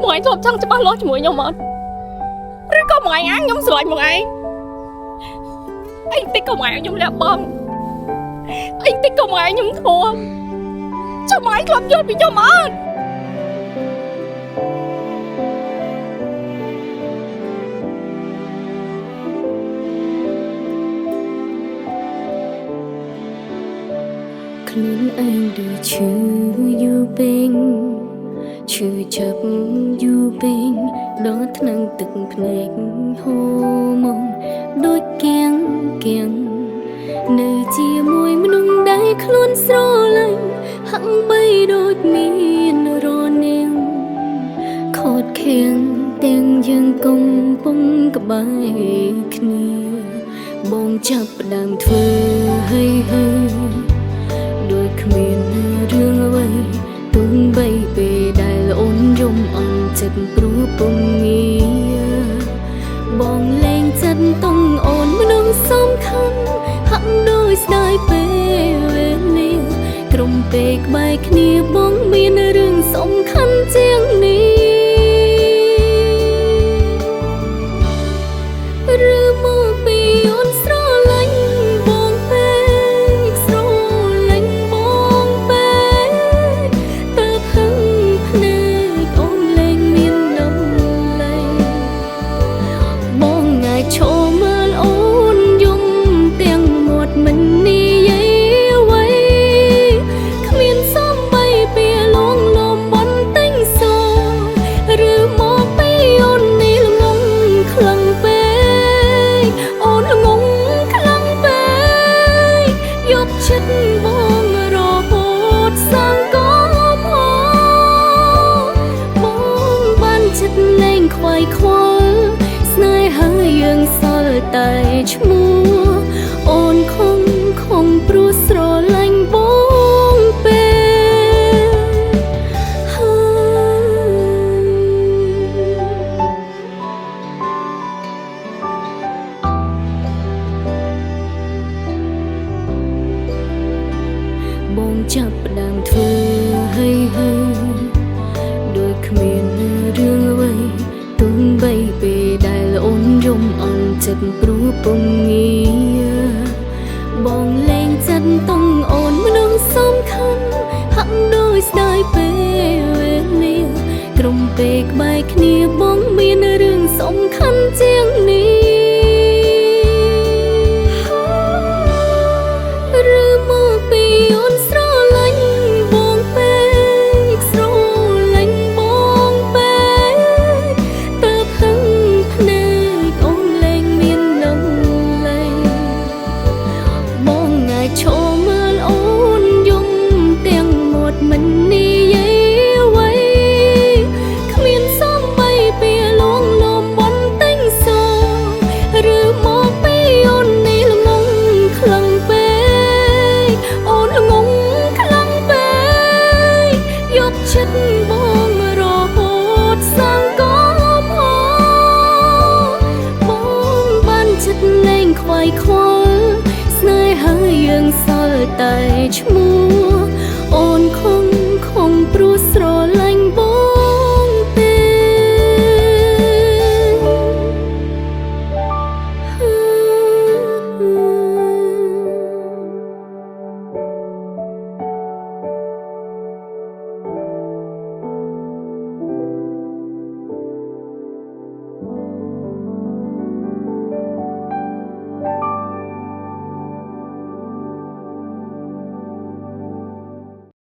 một ngày thộp chăng cho ba lo cho mũi nhau mệt rồi có một ngày án nhóm sợi một ngày anh tích có một ngày nhóm lẹ bom anh tích có một ngày nhóm thua cho một ngày thộp vô bị nhau mệtខ្លួនឯងដូចឈឺយូរពេកឈឺចាប់យូរពេកដល់ថ្នាំងទឹកភ្នែកហូរមកដូចគៀងនៅជាមួយមនុស្សដែលខ្លួនស្រឡាញ់ហាក់បីដូចមានរនាងខូចខៀងទាំងយើងកំពុងក្បែរគ្នាបងចាប់ផ្ដើមធ្វើហើយដូចគ្មានរឿងអ្វីទោះបីពេលដែលអូនយំអន់ចិត្តព្រោះពុំងារបងលែងចិត្តតង់អូនមនុស្សសំខាន់ហាក់ដូចស្ដាយពេលវេលាក្រុមពេកក្បែរគ្នាបងមានរឿងសំខាន់ជាងនេះឬមកពីអូនស្រឡាញ់បងពេកស្រឡាញ់បងពេកតើហឹងភ្នែកអូនលែងមានតម្លៃបងងាយឈរមើលអូនយំទាំងមាត់មិននិយាយអ្វីគ្មានសំបីពីលួងលោមបន្ទិញសឬមកពីអូននេះល្ងងខ្លាំងពេកអូនល្ងងខ្លាំងពេកយកចិត្តបងរហូតសាំងក៏ហបងបានចិត្តលែងខ្វាយខ្វល់ស្នេហាយើងសល់តែឈ្មោះអូនខំព្រោះស្រឡាញ់បងពេកបងចាប់ផ្ដើមធ្វើហើយដូចគ្មានរឿងអ្វីទោះបីពេលដែលអូនយំអន់ចិត្តព្រោះពុំងារបងលែងចិត្តតង់អូនមនុស្សសំខាន់ហាក់ដូចស្ដាយពេលវេលាក្រុមពេកក្បែរគ្នាបងមានរឿងសំខាន់ជាងនេះឬមកពីអូនស្រឡាញ់បងពេកស្រឡាញ់បងពេកតើហឹងភ្នែកអូនលែងមានតម្លៃបងងាយឈរមើលអូនយំទាំងមាត់មិននិយាយអ្វីគ្មានសំបីពីលួងលោមបន្ទិញសឬមកពីអូននេះល្ងងខ្លាំងពេកអូនល្ងងខ្លាំងពេកយកចិត្តបងរហូតសាំងក៏បងបានចិត្តលែងខ្វាយខ្វល់ស្នេហាយើងសល់តែឈ្មោះ